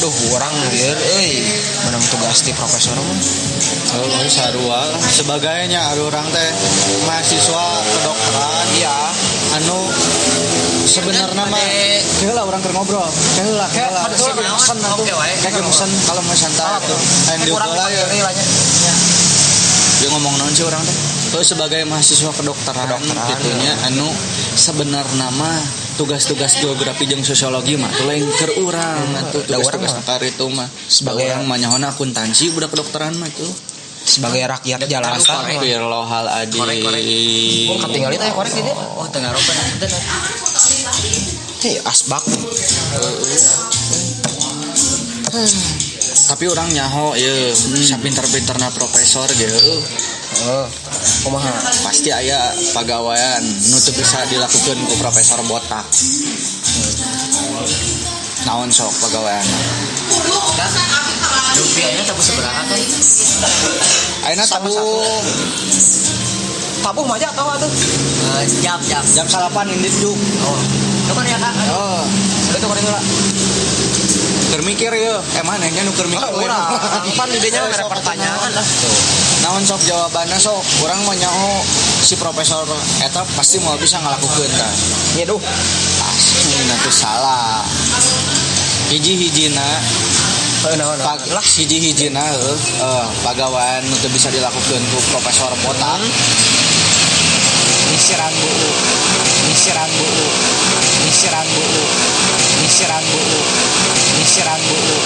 Duh, orang lieur menang tugas di profesor mah. Sarua sebagainya ada orang teh mahasiswa kedokteran Iya. anu sebenarnya mah Keula orang keur ngobrol. Keula. Betul, Pesan atuh. Kayak pesan kalau mau santai atuh. yang diulah ya dia ngomong naon sih orang teh sebagai mahasiswa kedokteran gitunya anu sebenarnya mah tugas-tugas geografi jeung sosiologi mah tuh lain keur urang atuh tugas-tugas akar itu mah sebagai orang mah nyahoana akuntansi budak kedokteran mah tuh sebagai rakyat jalan Lohal adi katinggali teh korek di dia. Oh, tengah roba nanten. Asbak. tapi orang nyaho ya sapinter-pinterna profesor gitu Kumaha? pasti aya pagawean nu teu bisa dilakukan ku profesor botak naon sok pagawean Kan rupiahnya tabu seberapa kan? ayeuna Tabuh mah aja tahu atuh. Jam 8 indit juk itu kan ya kak. Itu korek heula. keur mikir ya manehnya nu keur mikir Pan idenya mere pertanyaan lah. naon sok jawabanna sok urang mah nyaho si profesor eta pasti mau bisa ngalakukeun kan Nya duh. asli teh salah hiji-hijina hiji-hijina pagawean nu teu bisa dilakukeun ku profesor botak nyisiran buku